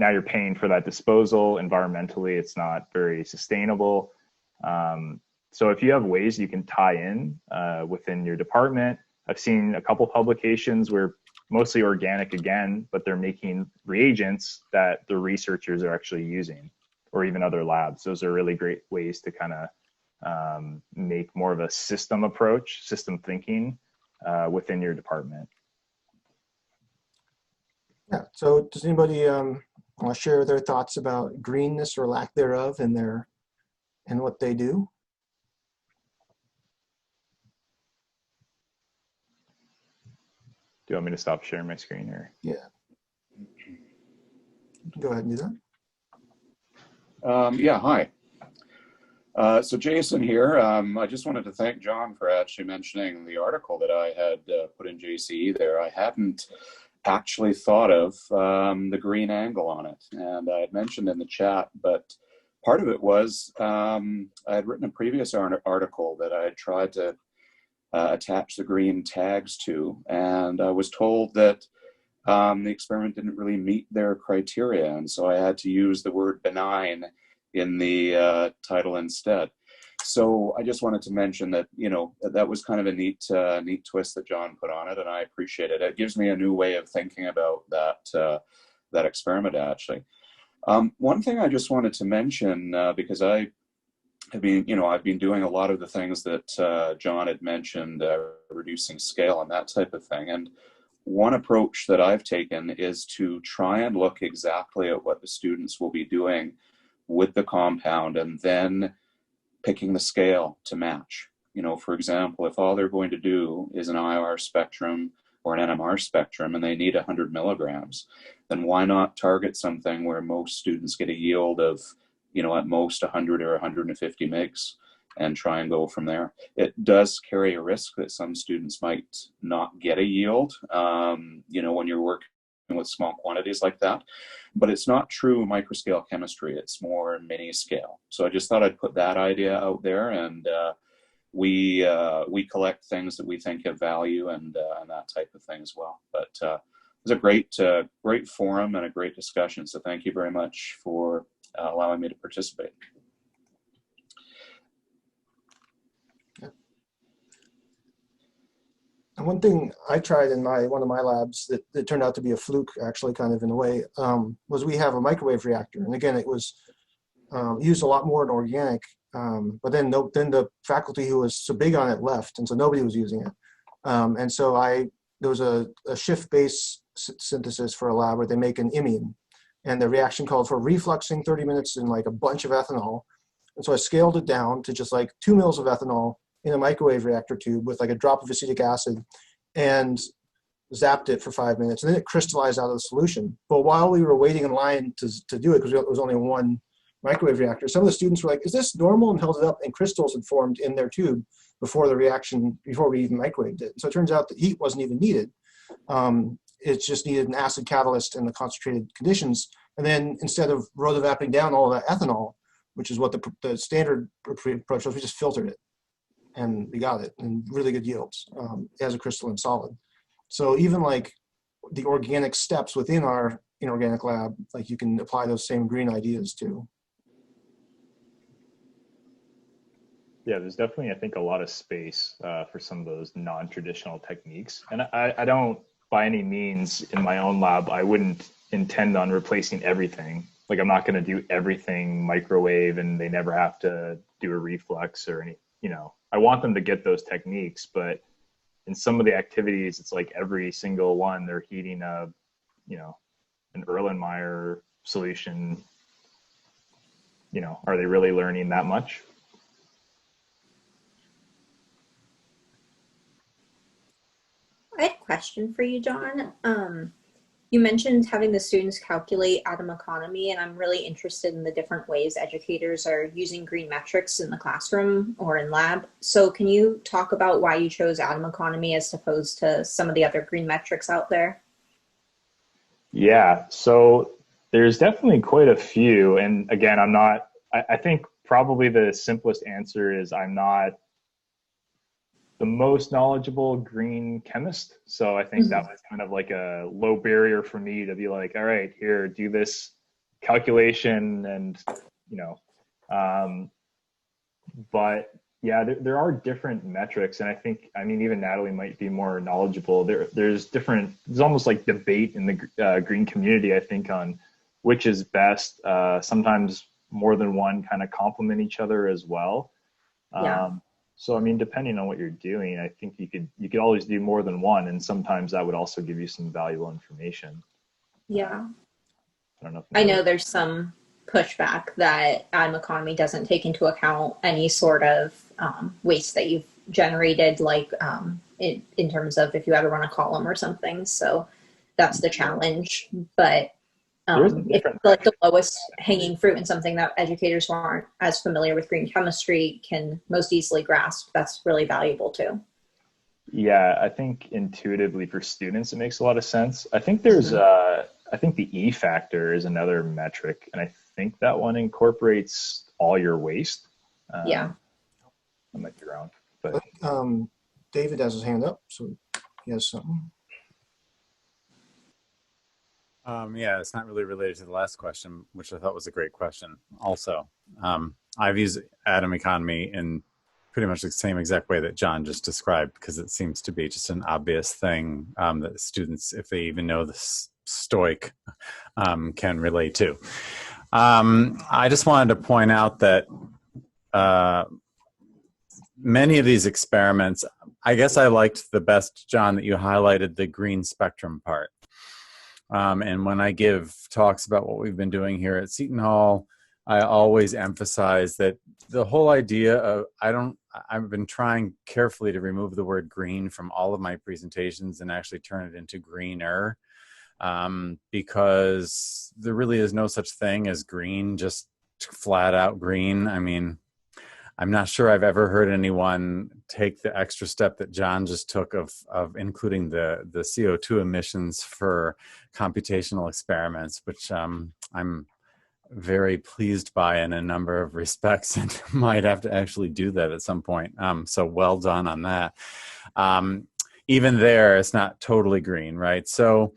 you're paying for that disposal. Environmentally, it's not very sustainable. So if you have ways you can tie in within your department, I've seen a couple publications where mostly organic again, but they're making reagents that the researchers are actually using, or even other labs. Those are really great ways to kind of make more of a system approach, system thinking within your department. Yeah, so does anybody want to share their thoughts about greenness or lack thereof in what they do? Do you want me to stop sharing my screen here? Yeah. Go ahead and do that. Yeah, hi. So Jason here. I just wanted to thank John for actually mentioning the article that I had put in JCE there. I hadn't actually thought of the green angle on it, and I had mentioned in the chat, but part of it was I had written a previous article that I had tried to attach the green tags to, and I was told that the experiment didn't really meet their criteria, and so I had to use the word benign in the title instead. So I just wanted to mention that, you know, that was kind of a neat twist that John put on it, and I appreciate it. It gives me a new way of thinking about that experiment, actually. One thing I just wanted to mention, because I've been doing a lot of the things that John had mentioned, reducing scale and that type of thing. And one approach that I've taken is to try and look exactly at what the students will be doing with the compound and then picking the scale to match. You know, for example, if all they're going to do is an IR spectrum or an NMR spectrum and they need 100 milligrams, then why not target something where most students get a yield of, you know, at most 100 or 150 mgs and try and go from there. It does carry a risk that some students might not get a yield, you know, when you're working with small quantities like that, but it's not true microscale chemistry. It's more mini scale. So I just thought I'd put that idea out there, and we collect things that we think have value and that type of thing as well. But it was a great forum and a great discussion. So thank you very much for allowing me to participate. And one thing I tried in one of my labs that turned out to be a fluke, actually, kind of in a way, was we have a microwave reactor, and again, it was used a lot more in organic. But then the faculty who was so big on it left, and so nobody was using it. And so there was a shift-based synthesis for a lab where they make an imine, and the reaction called for refluxing 30 minutes in like a bunch of ethanol. And so I scaled it down to just like 2 mils of ethanol in a microwave reactor tube with like a drop of acetic acid, and zapped it for 5 minutes, and then it crystallized out of the solution. But while we were waiting in line to do it, because it was only one microwave reactor, some of the students were like, is this normal? And held it up, and crystals had formed in their tube before the reaction, before we even microwaved it. So it turns out that heat wasn't even needed. It just needed an acid catalyst in the concentrated conditions. And then instead of rotovapping down all that ethanol, which is what the standard approach was, we just filtered it. And we got it in really good yields as a crystalline solid. So even like the organic steps within our inorganic lab, like you can apply those same green ideas to. Yeah, there's definitely, I think, a lot of space for some of those non-traditional techniques. And I don't, by any means, in my own lab, I wouldn't intend on replacing everything. Like, I'm not going to do everything microwave and they never have to do a reflux or any, you know, I want them to get those techniques, but in some of the activities, it's like every single one, they're heating a, you know, an Erlenmeyer solution. You know, are they really learning that much? I had a question for you, John. You mentioned having the students calculate atom economy, and I'm really interested in the different ways educators are using green metrics in the classroom or in lab. So can you talk about why you chose atom economy as opposed to some of the other green metrics out there? Yeah, so there's definitely quite a few. And again, I think probably the simplest answer is I'm not the most knowledgeable green chemist. So I think that was kind of like a low barrier for me to be like, all right, here, do this calculation and, you know, but Yeah, there are different metrics, and I think, I mean, even Natalie might be more knowledgeable. There's almost like debate in the green community, I think, on which is best. Sometimes more than one kind of complement each other as well. Yeah. So, I mean, depending on what you're doing, I think you could always do more than one, and sometimes that would also give you some valuable information. Yeah. I don't know. I know there's some pushback that atom economy doesn't take into account any sort of waste that you've generated, like in terms of if you ever run a column or something. So that's the challenge. But if it's like the lowest hanging fruit and something that educators who aren't as familiar with green chemistry can most easily grasp, that's really valuable too. Yeah, I think intuitively for students, it makes a lot of sense. I think I think the E factor is another metric, and I think that one incorporates all your waste. Yeah. I might be wrong, but David has his hand up, so he has something. Yeah, it's not really related to the last question, which I thought was a great question. Also, I've used atom economy in pretty much the same exact way that John just described, because it seems to be just an obvious thing that students, if they even know the stoic, can relate to. I just wanted to point out that many of these experiments, I guess I liked the best, John, that you highlighted the green spectrum part. And when I give talks about what we've been doing here at Seton Hall, I always emphasize that the whole idea of, I've been trying carefully to remove the word green from all of my presentations and actually turn it into greener, because there really is no such thing as green, just flat out green. I mean, I'm not sure I've ever heard anyone take the extra step that John just took of including the CO2 emissions for computational experiments, which I'm very pleased by in a number of respects, and might have to actually do that at some point. So well done on that. Even there, it's not totally green, right? So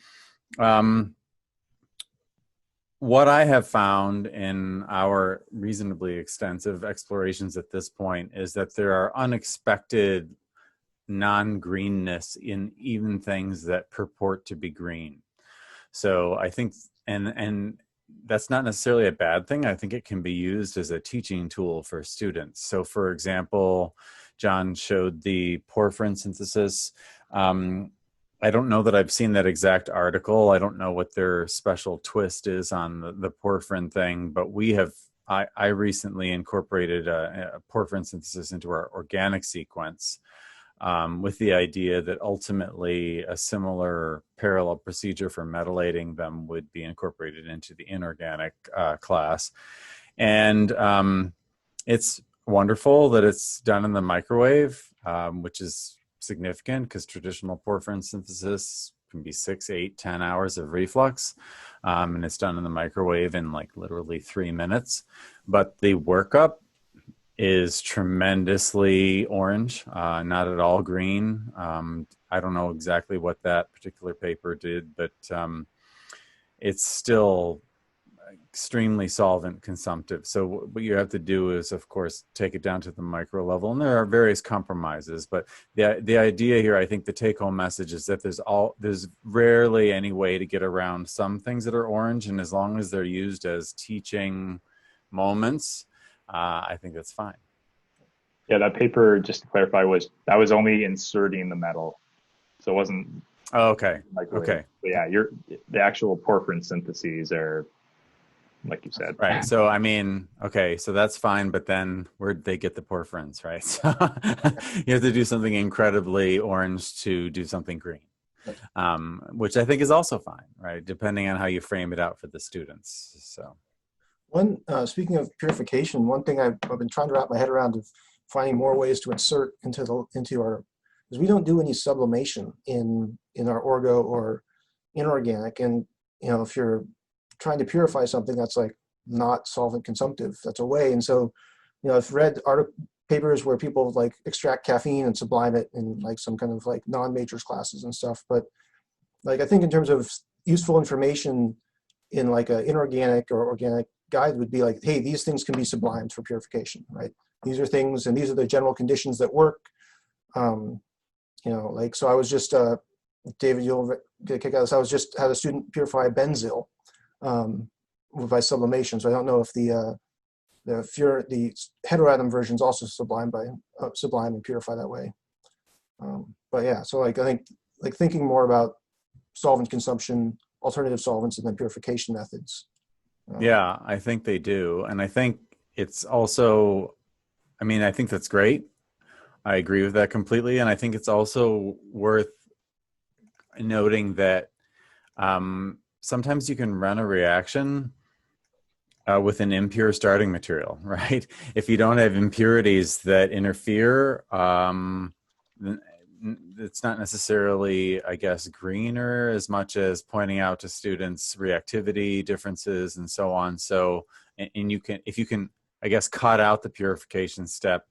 what I have found in our reasonably extensive explorations at this point is that there are unexpected non-greenness in even things that purport to be green. So I think, and that's not necessarily a bad thing. I think it can be used as a teaching tool for students. So for example, John showed the porphyrin synthesis. I don't know that I've seen that exact article. I don't know what their special twist is on the porphyrin thing, but I recently incorporated a porphyrin synthesis into our organic sequence, with the idea that ultimately a similar parallel procedure for metallating them would be incorporated into the inorganic class. And it's wonderful that it's done in the microwave, which is significant because traditional porphyrin synthesis can be 6, 8, 10 hours of reflux, and it's done in the microwave in like literally 3 minutes. But the workup is tremendously orange, not at all green. I don't know exactly what that particular paper did, but it's still extremely solvent consumptive. So what you have to do is, of course, take it down to the micro level, and there are various compromises. But the idea here, I think the take-home message is that there's rarely any way to get around some things that are orange, and as long as they're used as teaching moments, I think that's fine. Yeah, that paper, just to clarify, was only inserting the metal, so it wasn't. Oh, okay. Microwave. Okay. But yeah, the actual porphyrin syntheses are, like you said. Right. So, I mean, okay, so that's fine, but then where'd they get the porphyrins, right? So you have to do something incredibly orange to do something green, which I think is also fine, right? Depending on how you frame it out for the students. So, speaking of purification, one thing I've been trying to wrap my head around of finding more ways to insert into our, is we don't do any sublimation in our orgo or inorganic, and if you're trying to purify something that's like not solvent consumptive, that's a way. And so, I've read papers where people like extract caffeine and sublime it in like some kind of like non-majors classes and stuff. But like, I think in terms of useful information in like an inorganic or organic guide would be like, hey, these things can be sublimed for purification, right? these are things, and these are the general conditions that work. Like, so I was just, David, you'll get a kick out of this. I was just had a student purify benzyl by sublimation. So I don't know if the heteroatom version is also sublime and purify that way. But yeah, so like I think like thinking more about solvent consumption, alternative solvents, and then purification methods. Yeah, I think they do. And I think it's also, I mean, I think that's great. I agree with that completely. And I think it's also worth noting that sometimes you can run a reaction with an impure starting material, right? If you don't have impurities that interfere, it's not necessarily, I guess, greener as much as pointing out to students reactivity differences and so on. So, and you can, if you can, I guess, cut out the purification step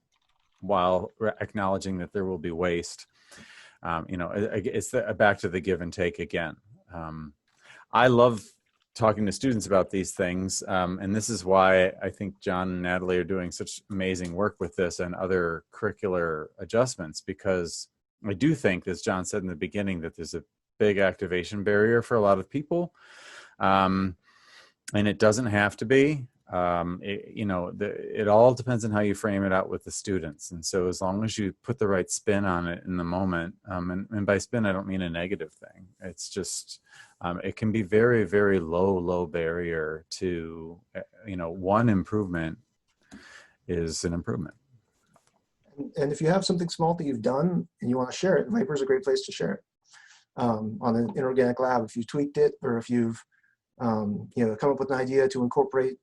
while acknowledging that there will be waste, it's back to the give and take again. I love talking to students about these things, and this is why I think John and Natalie are doing such amazing work with this and other curricular adjustments, because I do think, as John said in the beginning, that there's a big activation barrier for a lot of people, and it doesn't have to be. It all depends on how you frame it out with the students. And so as long as you put the right spin on it in the moment, and by spin, I don't mean a negative thing. It's just, it can be very, very low barrier to, one improvement is an improvement. And if you have something small that you've done and you want to share it, Viper is a great place to share it. On the Inorganic Lab, if you tweaked it, or if you've come up with an idea to incorporate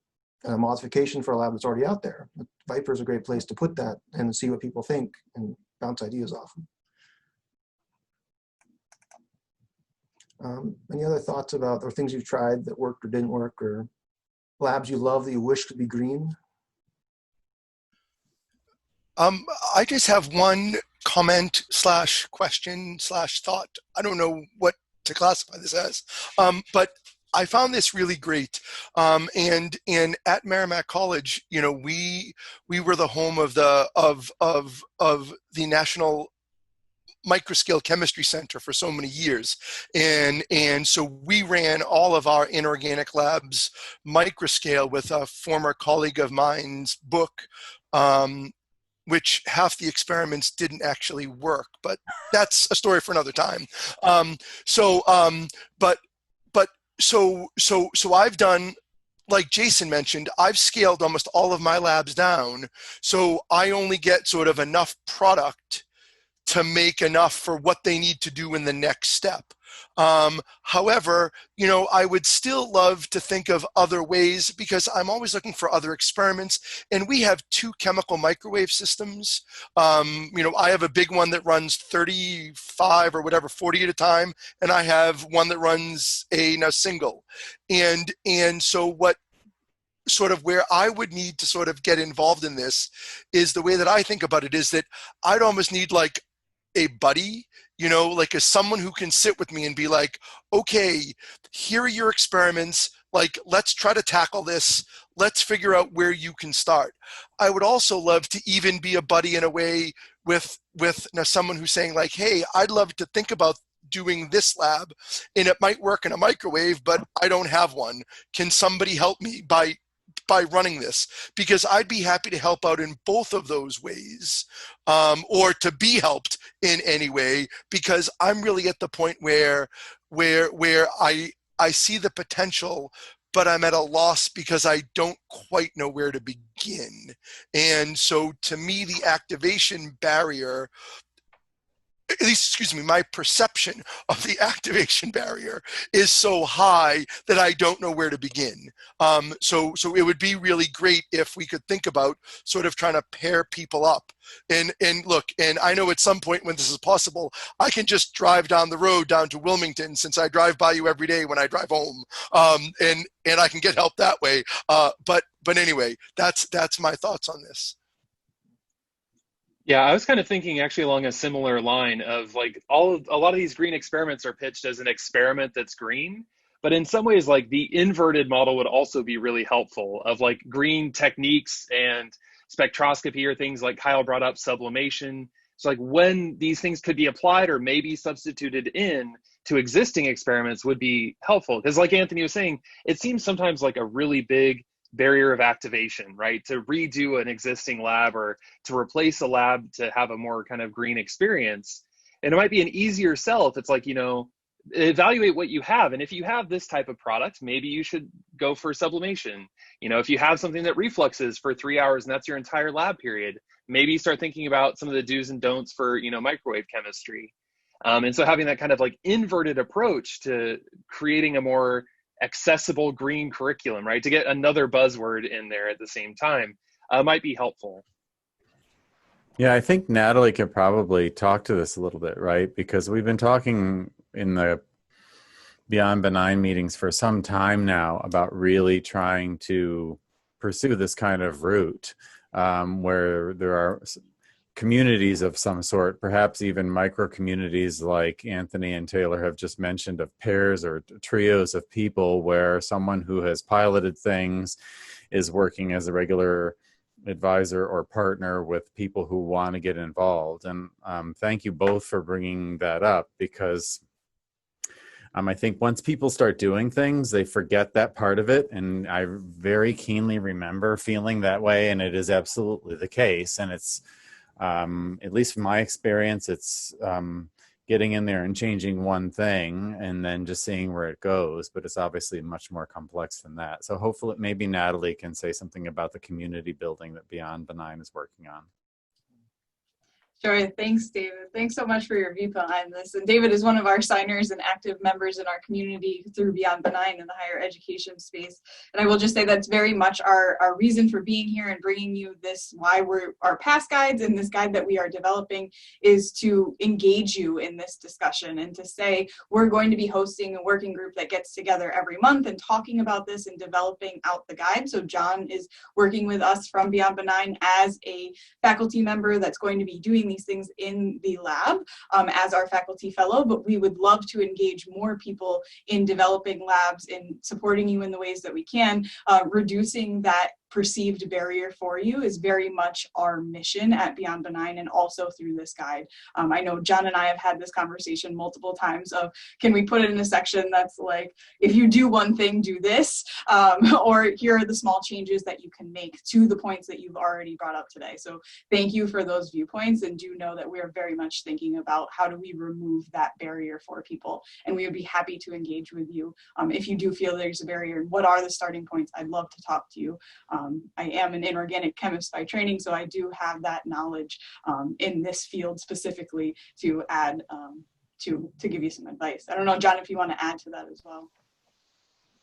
a modification for a lab that's already out there, Viper is a great place to put that and see what people think and bounce ideas off them. Any other thoughts about, or things you've tried that worked or didn't work, or labs you love that you wish could be green? I just have one comment / question / thought. I don't know what to classify this as, but I found this really great. And at Merrimack College, we were the home of the National Microscale Chemistry Center for so many years, and so we ran all of our inorganic labs microscale with a former colleague of mine's book, which half the experiments didn't actually work, but that's a story for another time. So I've done, like Jason mentioned, I've scaled almost all of my labs down, so I only get sort of enough product to make enough for what they need to do in the next step. However, I would still love to think of other ways, because I'm always looking for other experiments. And we have 2 chemical microwave systems. I have a big one that runs 35 or whatever, 40 at a time. And I have one that runs a single. And so what sort of where I would need to sort of get involved in this is, the way that I think about it is that I'd almost need like a buddy, like as someone who can sit with me and be like, okay, here are your experiments. Like, let's try to tackle this. Let's figure out where you can start. I would also love to even be a buddy in a way with someone who's saying like, hey, I'd love to think about doing this lab, and it might work in a microwave, but I don't have one. Can somebody help me by running this? Because I'd be happy to help out in both of those ways, or to be helped in any way, because I'm really at the point where I see the potential, but I'm at a loss because I don't quite know where to begin. And so to me, the activation barrier, at least, my perception of the activation barrier is so high that I don't know where to begin. So it would be really great if we could think about sort of trying to pair people up. And look, and I know at some point when this is possible, I can just drive down the road down to Wilmington, since I drive by you every day when I drive home, and I can get help that way. But anyway, that's my thoughts on this. Yeah, I was kind of thinking actually along a similar line of like a lot of these green experiments are pitched as an experiment that's green, but in some ways like the inverted model would also be really helpful, of like green techniques and spectroscopy or things like Kyle brought up, sublimation. So like when these things could be applied or maybe substituted in to existing experiments would be helpful. Because like Anthony was saying, it seems sometimes like a really big barrier of activation, right? To redo an existing lab or to replace a lab to have a more kind of green experience. And it might be an easier sell if it's like, you know, evaluate what you have. And if you have this type of product, maybe you should go for sublimation. You know, if you have something that refluxes for 3 hours and that's your entire lab period, maybe start thinking about some of the do's and don'ts for, you know, microwave chemistry. And so having that kind of like inverted approach to creating a more accessible green curriculum, right? To get another buzzword in there at the same time might be helpful. Yeah, I think Natalie could probably talk to this a little bit, right? Because we've been talking in the Beyond Benign meetings for some time now about really trying to pursue this kind of route where there are communities of some sort, perhaps even micro communities like Anthony and Taylor have just mentioned, of pairs or trios of people where someone who has piloted things is working as a regular advisor or partner with people who want to get involved. And thank you both for bringing that up, because I think once people start doing things, they forget that part of it. And I very keenly remember feeling that way, and it is absolutely the case. And it's, at least from my experience, it's getting in there and changing one thing and then just seeing where it goes. But it's obviously much more complex than that. So hopefully maybe Natalie can say something about the community building that Beyond Benign is working on. Sure. Thanks, David. Thanks so much for your viewpoint on this. And David is one of our signers and active members in our community through Beyond Benign in the higher education space. And I will just say that's very much our reason for being here and bringing you this, why we're our past guides and this guide that we are developing is to engage you in this discussion and to say we're going to be hosting a working group that gets together every month and talking about this and developing out the guide. So John is working with us from Beyond Benign as a faculty member that's going to be doing these things in the lab as our faculty fellow, but we would love to engage more people in developing labs, in supporting you in the ways that we can. Reducing that perceived barrier for you is very much our mission at Beyond Benign, and also through this guide. I know John and I have had this conversation multiple times of, can we put it in a section that's like, if you do one thing, do this, or here are the small changes that you can make to the points that you've already brought up today. So thank you for those viewpoints, and do know that we are very much thinking about how do we remove that barrier for people, and we would be happy to engage with you. If you do feel there's a barrier, what are the starting points? I'd love to talk to you. I am an inorganic chemist by training, so I do have that knowledge in this field specifically to add to give you some advice. I don't know, John, if you want to add to that as well.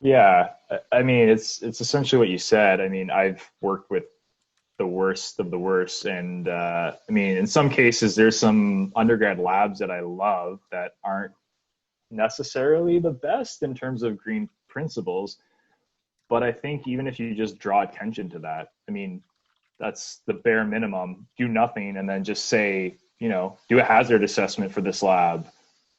Yeah, I mean, it's essentially what you said. I mean, I've worked with the worst of the worst, and I mean, in some cases, there's some undergrad labs that I love that aren't necessarily the best in terms of green principles. But I think even if you just draw attention to that, I mean, that's the bare minimum. Do nothing and then just say, you know, do a hazard assessment for this lab.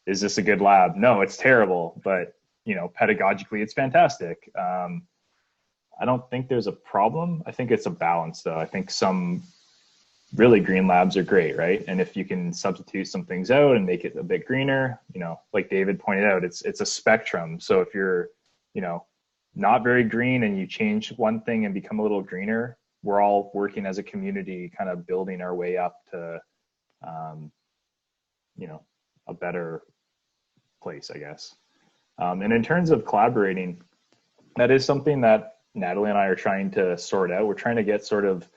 Is this a good lab? No, it's terrible. But, you know, pedagogically, it's fantastic. I don't think there's a problem. I think it's a balance, though. I think some really green labs are great, right? And if you can substitute some things out and make it a bit greener, you know, like David pointed out, it's a spectrum. So if you're, you know, not very green and you change one thing and become a little greener, we're all working as a community, kind of building our way up to, you know, a better place, I guess. And in terms of collaborating, that is something that Natalie and I are trying to sort out. We're trying to get sort of,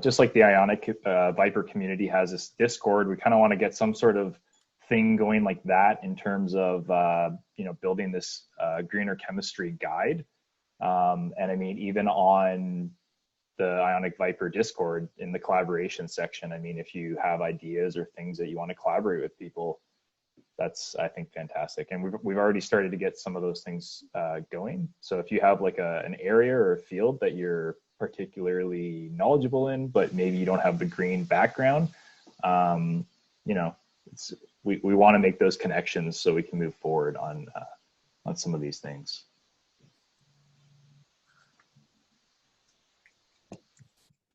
just like the Ionic Viper community has this Discord, we kind of want to get some sort of thing going like that in terms of you know, building this greener chemistry guide. And I mean, even on the Ionic Viper Discord in the collaboration section, I mean, if you have ideas or things that you want to collaborate with people, that's, I think, fantastic. And we've already started to get some of those things going. So if you have like an area or a field that you're particularly knowledgeable in, but maybe you don't have the green background, you know, we want to make those connections so we can move forward on some of these things.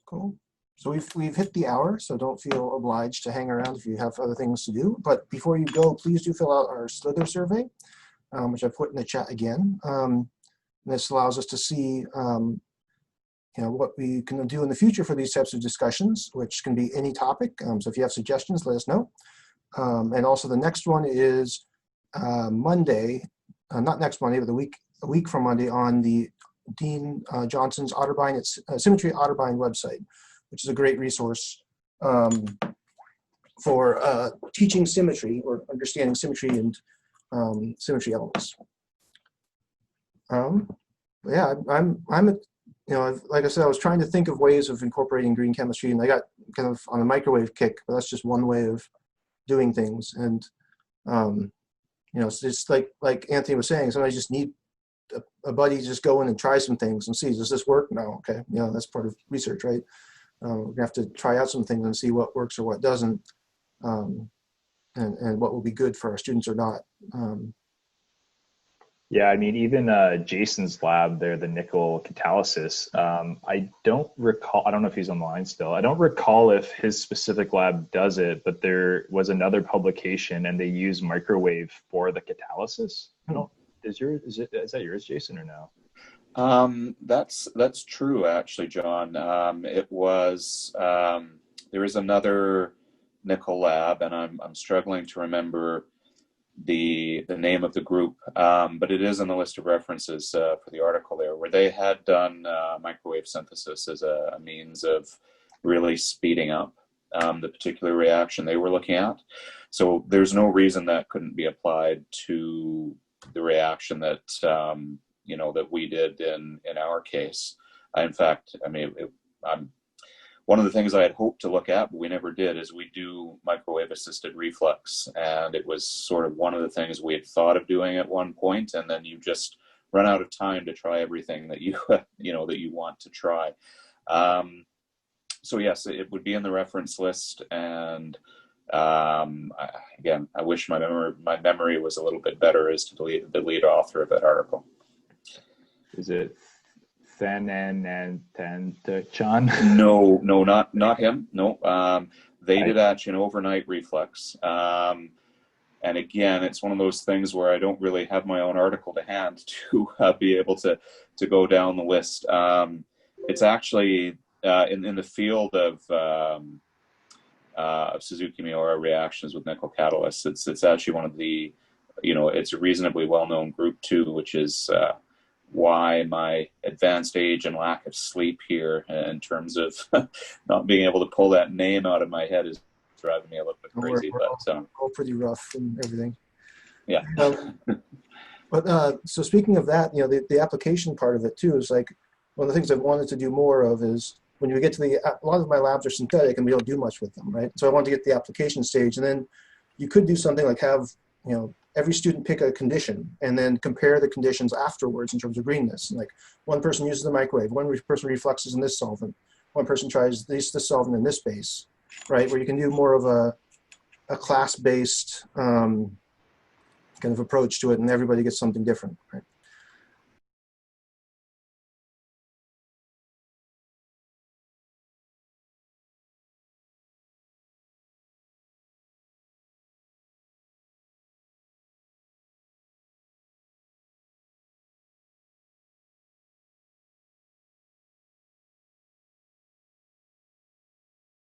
Cool. So we've hit the hour, so don't feel obliged to hang around if you have other things to do. But before you go, please do fill out our SLiTHER survey, which I put in the chat again. This allows us to see what we can do in the future for these types of discussions, which can be any topic. So if you have suggestions, let us know. And also the next one is Monday, not next Monday, but a week from Monday on the Dean Johnson's Symmetry Otterbein website, which is a great resource for teaching symmetry or understanding symmetry and symmetry elements. Yeah, like I said, I was trying to think of ways of incorporating green chemistry, and I got kind of on a microwave kick, but that's just one way of doing things. And it's just like Anthony was saying, sometimes you just need a buddy to just go in and try some things and see, does this work? No, okay, that's part of research, right? We're gonna have to try out some things and see what works or what doesn't, and what will be good for our students or not. Yeah, I mean, even Jason's lab there, the nickel catalysis, I don't know if he's on the line still. I don't recall if his specific lab does it, but there was another publication and they use microwave for the catalysis. Is that yours, Jason, or no? That's true, actually, John. It was, there is another nickel lab, and I'm struggling to remember the name of the group, but it is in the list of references for the article there, where they had done microwave synthesis as a means of really speeding up the particular reaction they were looking at. So there's no reason that couldn't be applied to the reaction that that we did in our case. In fact, I mean, one of the things I had hoped to look at, but we never did, is we do microwave-assisted reflux, and it was sort of one of the things we had thought of doing at one point, and then you just run out of time to try everything that you that you want to try. So yes, it would be in the reference list, and again, I wish my memory was a little bit better as to the lead author of that article. Is it John? No, not him. No, they did actually an overnight reflex. And again, it's one of those things where I don't really have my own article to hand to be able to go down the list. It's actually in the field of Suzuki-Miura reactions with nickel catalysts. It's actually one of the, it's a reasonably well-known group too, which is why my advanced age and lack of sleep here in terms of not being able to pull that name out of my head is driving me a little bit crazy. We're all pretty rough and everything. Yeah. But so speaking of that, the application part of it too is like one of the things I've wanted to do more of is when you get to a lot of my labs are synthetic and we don't do much with them, right? So I wanted to get the application stage, and then you could do something like have, every student pick a condition and then compare the conditions afterwards in terms of greenness. Like one person uses the microwave, one person refluxes in this solvent, one person tries this solvent in this base, right? Where you can do more of a class-based kind of approach to it, and everybody gets something different, right?